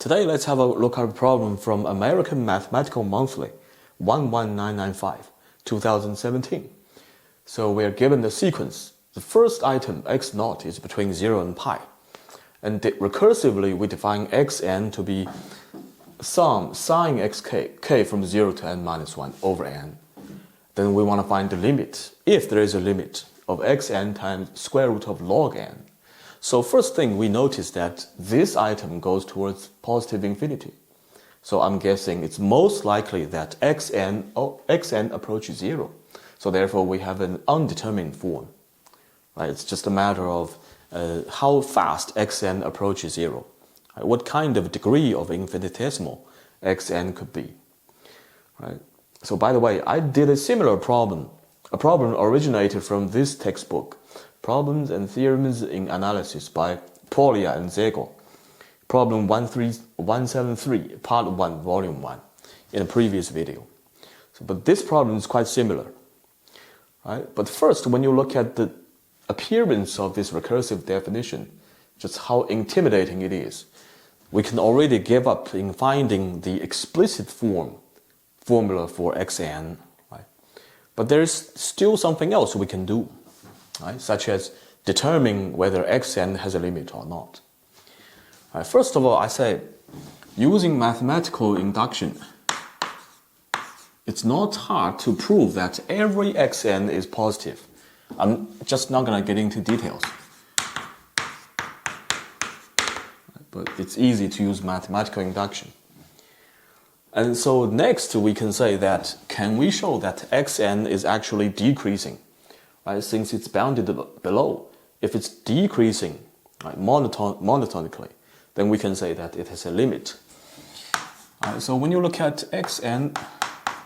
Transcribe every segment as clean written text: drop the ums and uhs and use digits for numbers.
Today, let's have a look at a problem from American Mathematical Monthly, 11995, 2017. So we are given the sequence. The first item, x0, is between 0 and pi. And recursively, we define xn to be sum sine xk, k from 0 to n minus 1 over n. Then we want to find the limit, if there is a limit, of xn times square root of log n. So first thing, we notice that this item goes towards positive infinity. So I'm guessing it's most likely that xn approaches 0. So therefore, we have an undetermined form. Right? It's just a matter of how fast xn approaches 0. Right? What kind of degree of infinitesimal xn could be. Right? So by the way, I did a similar problem. A problem originated from this textbook, Problems and Theorems in Analysis by Poglia and Zegel. Problem 173, Part 1, Volume 1, in a previous video. But this problem is quite similar. Right? But first, when you look at the appearance of this recursive definition, just how intimidating it is, we can already give up in finding the explicit formula for xn. Right? But there is still something else we can do. Right? Such as determining whether xn has a limit or not. Right? First of all, I say, using mathematical induction, it's not hard to prove that every xn is positive. I'm just not going to get into details. But it's easy to use mathematical induction. And so next we can say that, can we show that xn is actually decreasing? Right, since it's bounded below. If it's decreasing, right, monotonically, then we can say that it has a limit. Right, so when you look at xn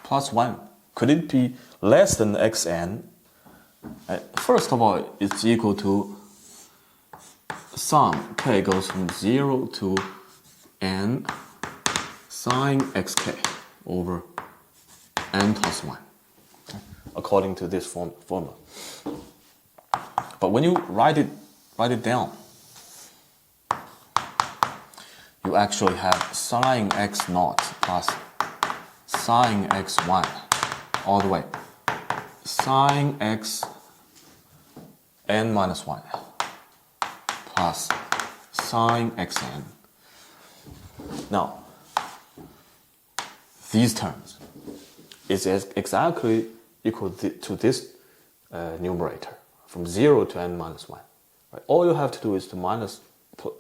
plus 1, could it be less than xn? Right, first of all, it's equal to sum k goes from 0 to n sine xk over n plus 1. According to this formula. But when you write it down, you actually have sine x0 plus sine x1 all the way. Sine x n minus 1 plus sine xn. Now, these terms is exactly equal to this numerator, from 0 to n minus 1. Right? All you have to do is to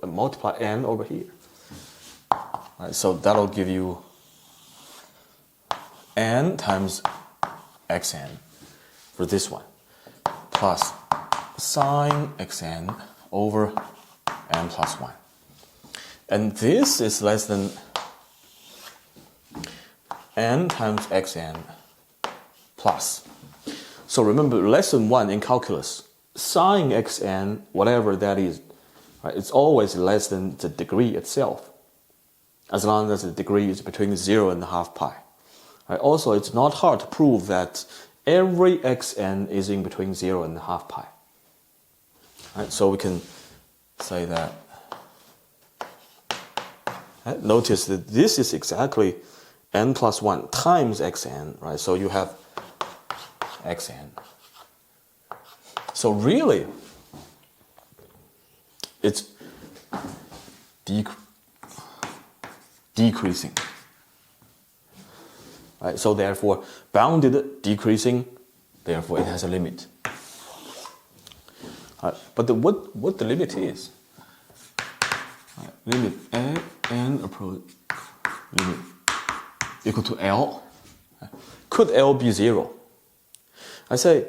multiply n over here. Right? So that'll give you n times xn for this one, plus sine xn over n plus 1. And this is less than n times xn plus. So remember, lesson 1 in calculus, sine xn, whatever that is, right, it's always less than the degree itself, as long as the degree is between 0 and half pi. Right? Also, it's not hard to prove that every xn is in between 0 and half pi. Right? So we can say that. Right? Notice that this is exactly n plus 1 times xn, right? So you have xn. So really, it's decreasing. Right? So therefore, bounded decreasing, therefore it has a limit. But what the limit is? Limit n approach limit equal to L. Could L be 0? I say,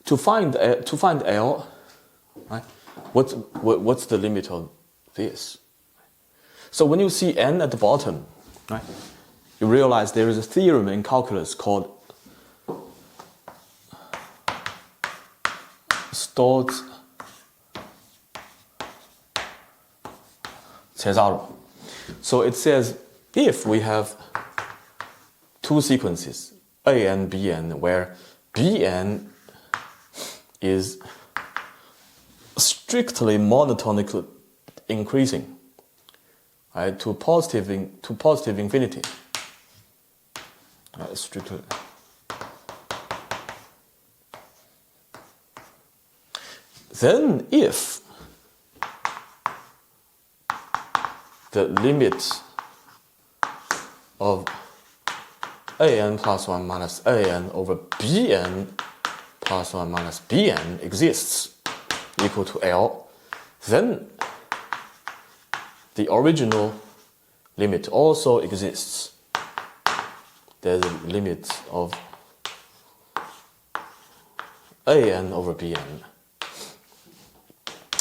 to find L, right, what's the limit of this? So when you see n at the bottom, right, you realize there is a theorem in calculus called Stolz Cesaro. So it says, if we have two sequences, A and Bn, where Bn is strictly monotonically increasing, right, to positive infinity. Strictly. Then if the limit of an plus 1 minus an over bn plus 1 minus bn exists equal to L, then the original limit also exists. There's a limit of an over bn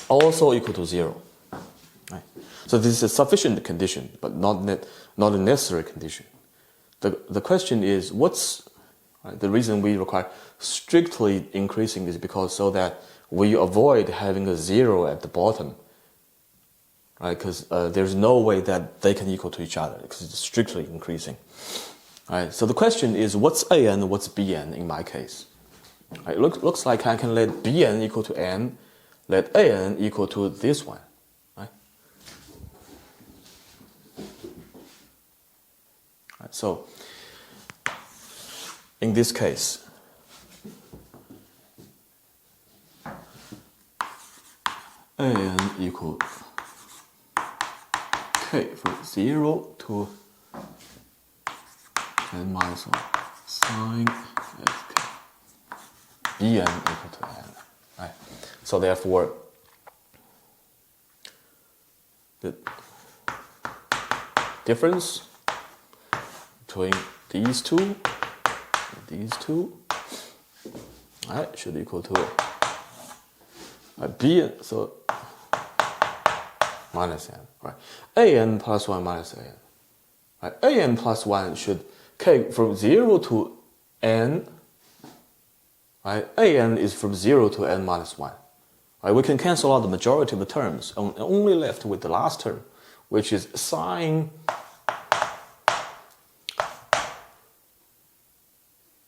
also equal to 0. Right? So this is a sufficient condition, but not a necessary condition. The question is, what's right, the reason we require strictly increasing is because so that we avoid having a 0 at the bottom, right? Because there's no way that they can equal to each other because it's strictly increasing. Right? So the question is, what's an, what's bn in my case? Right? Looks like I can let bn equal to n, let an equal to this one. Right? Right, so in this case, an equal k from 0 to n minus 1 sine sk. bn equal to n. Right? So therefore, the difference between these two right, should equal to bn, so minus n, right? An plus 1 minus an. Right? An plus 1 should k from 0 to n. Right? An is from 0 to n minus 1. Right? We can cancel out the majority of the terms and only left with the last term, which is sine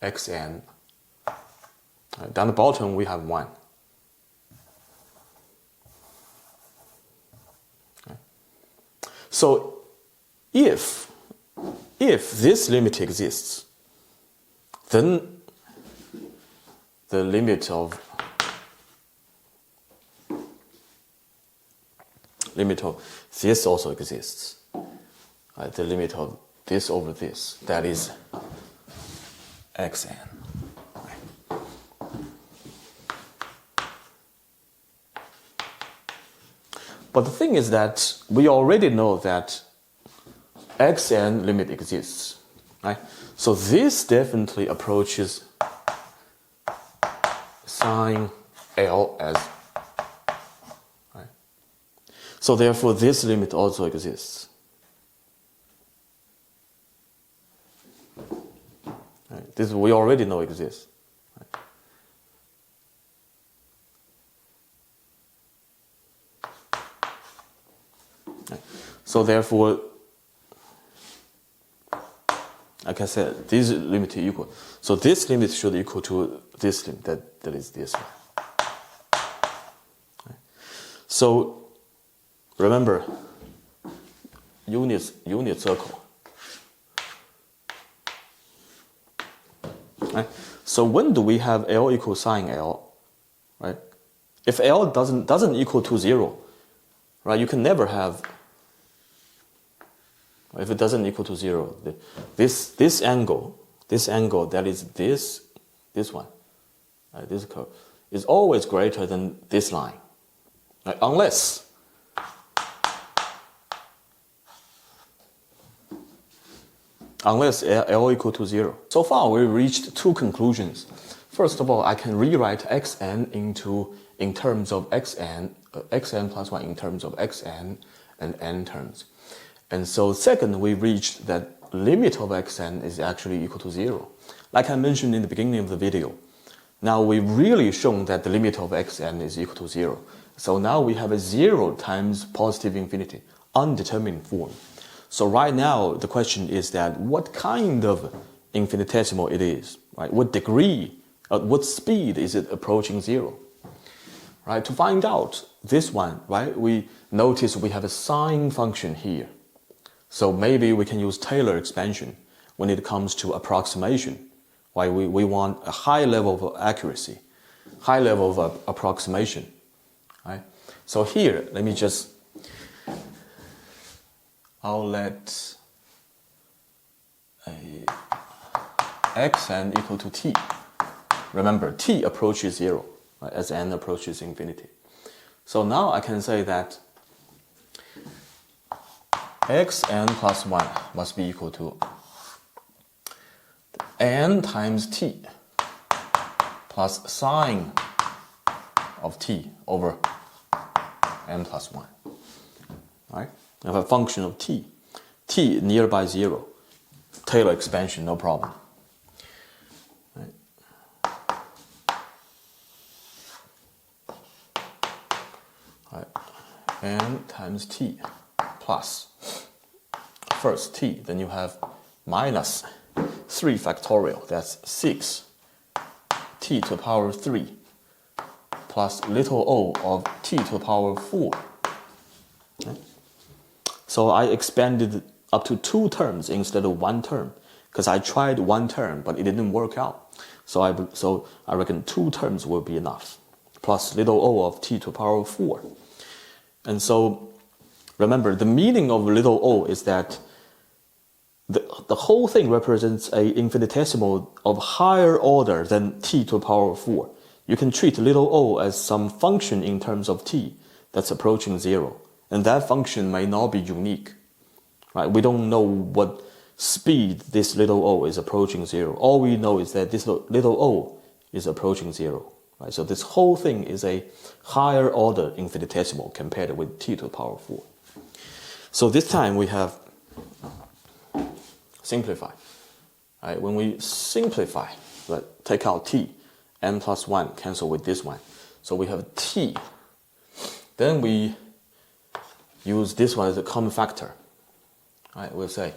xn. Right? Down the bottom we have 1. Okay. So if this limit exists, then the limit of this also exists. Right? The limit of this over this, that is xn. Right? But the thing is that we already know that xn limit exists. Right? So this definitely approaches sine L as, right? So therefore this limit also exists. Right? This we already know exists. Right? Right? So therefore, like I said, this limit is equal. So this limit should equal to this limit, that is this one. Right? So remember, unit circle. Right? So when do we have L equals sine L? Right? If L doesn't equal to 0, right? You can never have. If it doesn't equal to 0, this angle that is this one, right, this curve, is always greater than this line, right? Unless L equal to 0. So far we reached two conclusions. First of all, I can rewrite xn in terms of xn plus 1 in terms of xn and n terms. And so second, we reached that limit of xn is actually equal to 0. Like I mentioned in the beginning of the video. Now we've really shown that the limit of xn is equal to 0. So now we have a 0 times positive infinity, undetermined form. So right now the question is that what kind of infinitesimal it is, right? What degree, what speed is it approaching 0? Right? To find out this one, right, we notice we have a sine function here. So maybe we can use Taylor expansion when it comes to approximation. Why we want a high level of accuracy, high level of approximation. Right? So here, let me just, I'll let xn equal to t. Remember, t approaches 0, right, as n approaches infinity. So now I can say that xn plus 1 must be equal to n times t plus sine of t over n plus 1. Right? I have a function of t. T nearby 0. Taylor expansion, no problem. Right? Right. N times t plus first t, then you have minus 3 factorial, that's 6 t to the power 3 plus little o of t to the power 4. Okay. So I expanded up to 2 terms instead of 1 term, because I tried 1 term, but it didn't work out. So I reckon 2 terms will be enough, plus little o of t to the power 4. And so remember, the meaning of little o is that the whole thing represents a infinitesimal of higher order than t to the power 4. You can treat little o as some function in terms of t that's approaching 0. And that function may not be unique. Right? We don't know what speed this little o is approaching 0. All we know is that this little o is approaching 0. Right? So this whole thing is a higher order infinitesimal compared with t to the power 4. So this time we have simplify. Right? When we simplify, take out t, n plus 1 cancel with this one. So we have t. Then we use this one as a common factor. Right? We'll say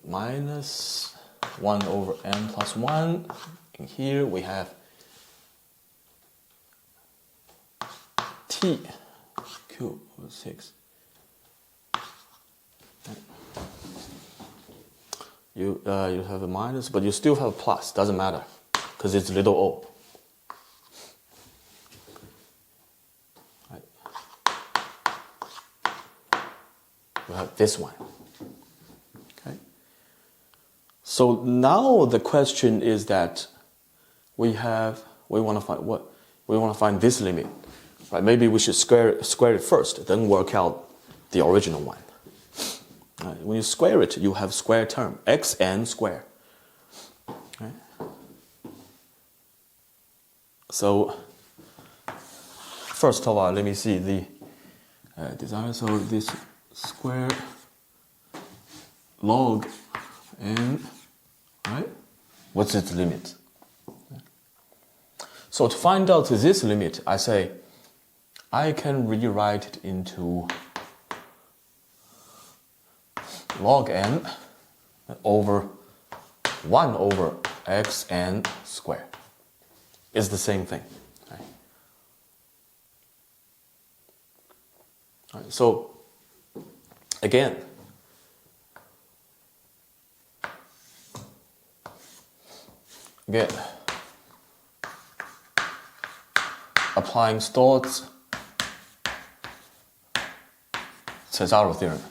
minus 1 over n plus 1. And here we have t cubed over 6. You have a minus, but you still have a plus. Doesn't matter, because it's little o. Right. You have this one. Okay. So now the question is that we want to find what? We want to find this limit. Right? Maybe we should square it first, then work out the original one. Right. When you square it, you have square term, xn squared. Right. So, first of all, let me see the design. So this square log n, right? What's its limit? So to find out this limit, I say I can rewrite it into log n over 1 over xn squared. It's the same thing. Right? Right, so again, applying Stott's Cesaro theorem.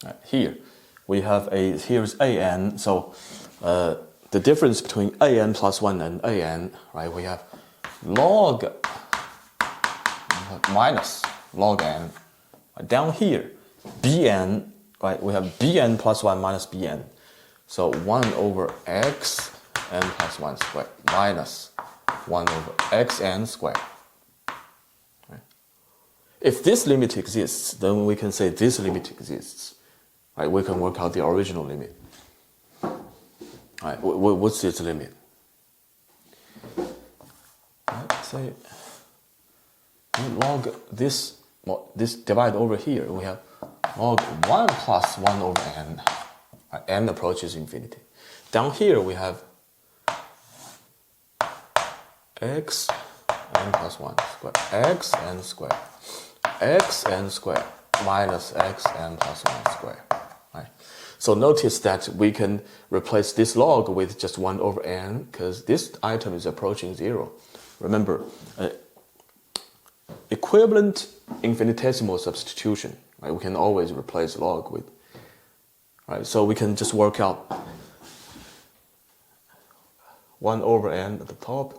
Right, here we have here's an, so the difference between an plus 1 and an, right, we have log minus log n. Down here, bn, right, we have bn plus 1 minus bn. So 1 over x n plus 1 squared minus 1 over xn squared. Right? If this limit exists, then we can say this limit exists. Right? We can work out the original limit. Right? What's its limit? Right? Say log this divide over here. We have log 1 plus 1 over n. Right? N approaches infinity. Down here we have x n plus 1 squared, x n squared, x n squared, minus xn plus 1 squared. Right? So notice that we can replace this log with just 1 over n because this item is approaching 0. Remember, equivalent infinitesimal substitution. Right? We can always replace log with. Right? So we can just work out 1 over n at the top.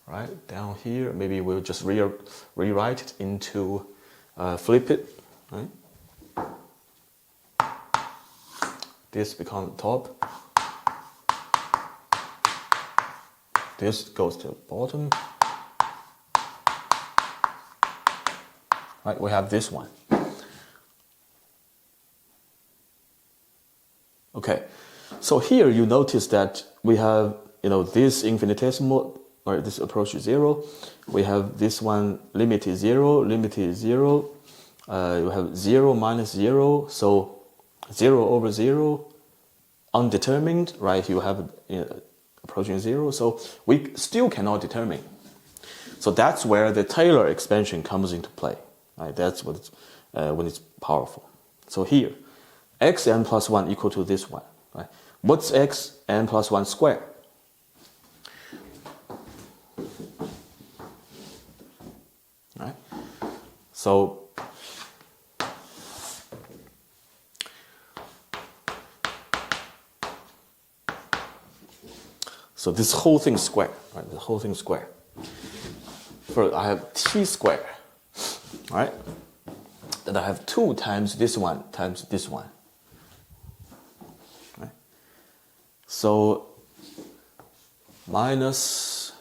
Right, down here, maybe we'll just rewrite it into, flip it, right? This becomes top. This goes to the bottom. Right, we have this one. Okay, so here you notice that we have, this infinitesimal, or this approaches 0. We have this one limit is 0, limit is 0. You have 0 minus 0, so 0 over 0, undetermined, right? You have approaching 0, so we still cannot determine. So that's where the Taylor expansion comes into play, right? That's what it's, when it's powerful. So here, xn plus 1 equal to this one, right? What's xn plus 1 squared? Right? So this whole thing squared, right? The whole thing squared. First, I have t squared, right? Then I have 2 times this one times this one. Right? So minus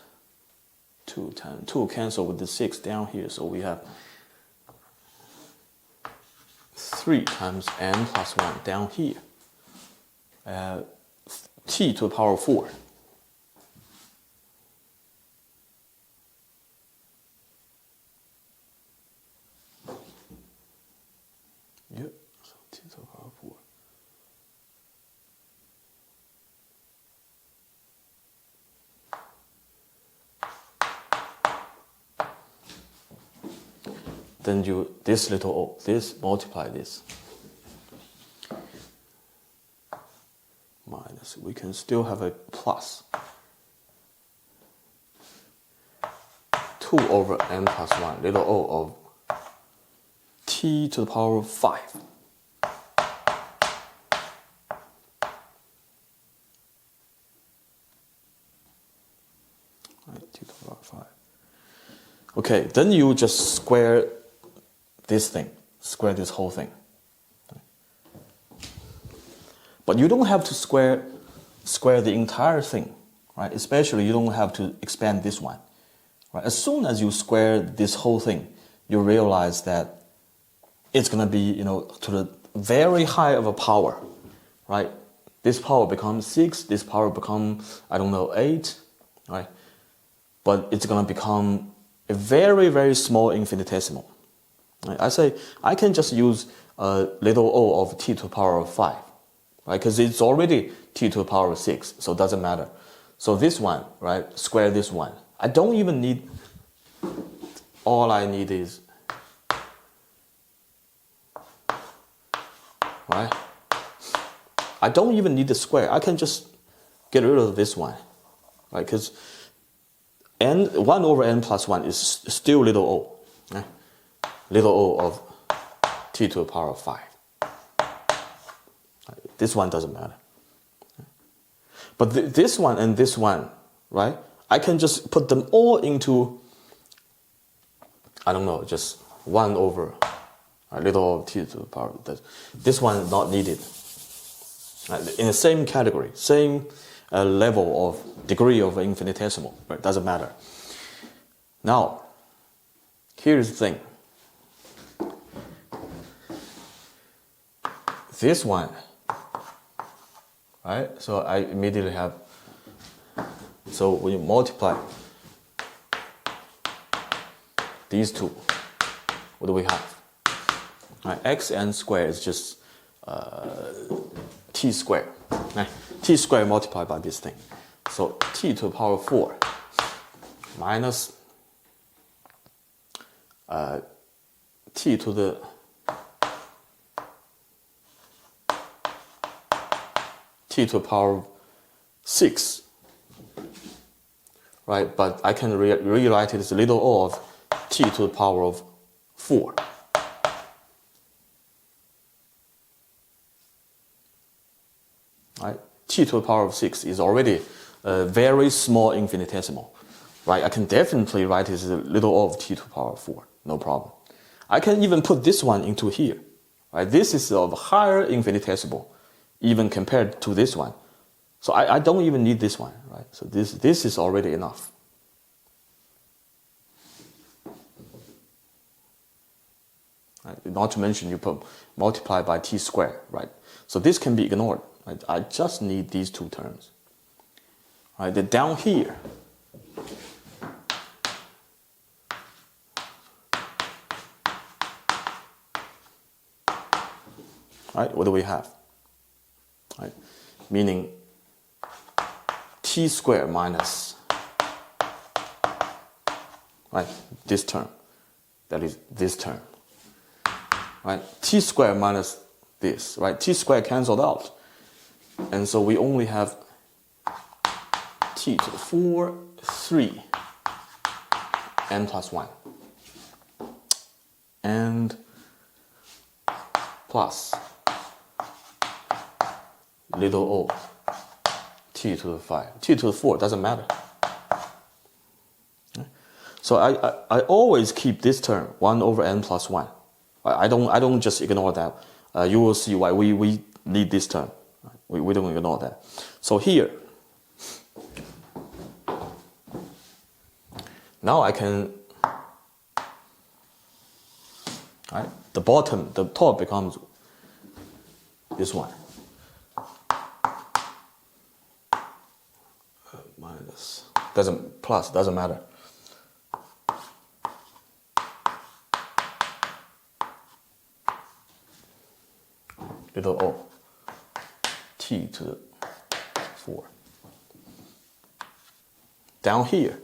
2 times 2 cancel with the 6 down here, so we have 3 times n plus 1 down here. T to the power 4. Yep, so t to the power 4. Then this little o, this multiply this. Minus, we can still have a plus. 2 over n plus 1, little o of t to the power 5. Right, t to the power 5. Okay, then you just square this thing, square this whole thing. But you don't have to square the entire thing, right? Especially you don't have to expand this one. Right? As soon as you square this whole thing, you realize that it's going to be, to the very high of a power, right? This power becomes 6, this power becomes, 8, right? But it's going to become a very, very small infinitesimal. Right? I say I can just use little o of t to the power of 5, right? Because it's already t to the power of 6, so it doesn't matter. So this one, right, square this one. I don't even need, all I need is, right? I don't even need the square. I can just get rid of this one, right? Because 1 over n plus 1 is still little o, right? Little o of t to the power of 5. This one doesn't matter. But this one and this one, right? I can just put them all into, just 1 over little o of t to the power of that. This one is not needed. In the same category, same level of degree of infinitesimal, right? Doesn't matter. Now, here's the thing. This one, right? So I immediately have, so when you multiply these two, what do we have? Right, xn squared is just t squared. Right? T squared multiplied by this thing. So t to the power 4 minus t to the power of 6, right? But I can rewrite it as little o of t to the power of 4. Right? T to the power of 6 is already a very small infinitesimal, right? I can definitely write it as little o of t to the power of 4, no problem. I can even put this one into here, right? This is of higher infinitesimal, even compared to this one. So I don't even need this one, right? So this is already enough. Right? Not to mention you multiply by t squared, right? So this can be ignored. Right? I just need these two terms. Right? Then down here, right? What do we have? Right? Meaning t squared minus, right, this term, that is this term, right, t squared minus this, right, t squared cancelled out, and so we only have t to the 4, 3, n plus 1, and plus little o t to the 5, t to the 4 doesn't matter. So I always keep this term 1 over n plus 1. I don't just ignore that. You will see why we need this term. We don't ignore that. So here, now I can, right, the top becomes this one. Minus, doesn't matter. Little o t to the 4. Down here,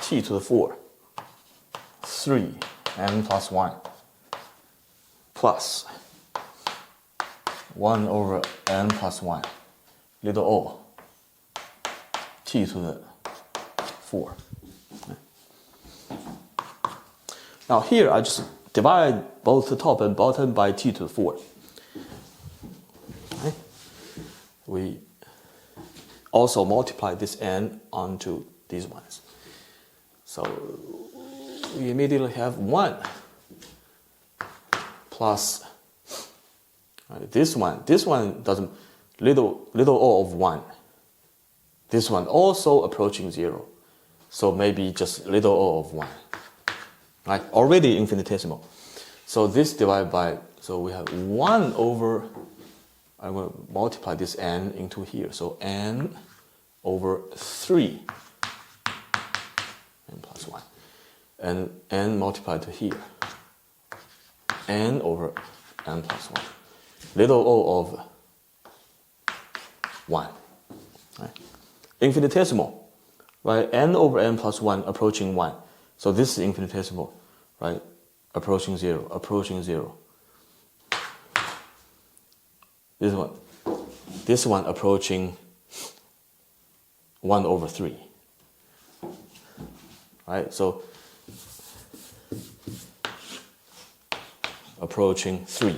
t to the 4, 3 n plus 1 plus 1 over n plus 1 little o t to the 4. Now here I just divide both the top and bottom by t to the 4. Okay. We also multiply this n onto these ones. So we immediately have 1 plus this one. This one doesn't, little o of 1. This one also approaching 0. So maybe just little o of 1. Right? Already infinitesimal. So this divided by, so we have 1 over, I'm going to multiply this n into here. So n over 3, n plus 1. And n multiplied to here. N over n plus 1. Little o of 1. Right? Infinitesimal. Right? N over n plus 1 approaching 1. So this is infinitesimal, right? Approaching 0, approaching 0. This one approaching 1 over 3. Right? So approaching 3.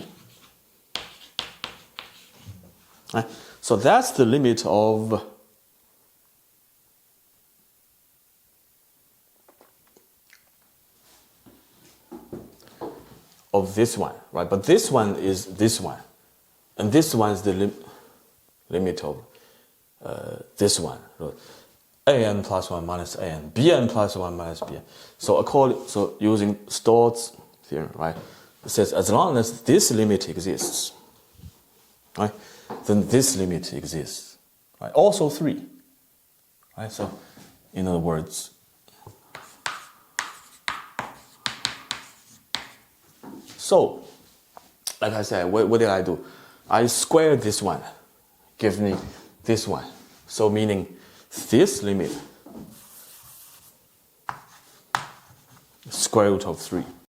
Right? So that's the limit of this one, right? But this one is this one. And this one is the limit of this one. an plus 1 minus an, bn plus 1 minus bn. So using Stott's theorem, right? It says as long as this limit exists, right, then this limit exists. Right? Also 3. Right? So in other words, so, like I said, what did I do? I squared this one, give me this one. So meaning this limit Square root of 3.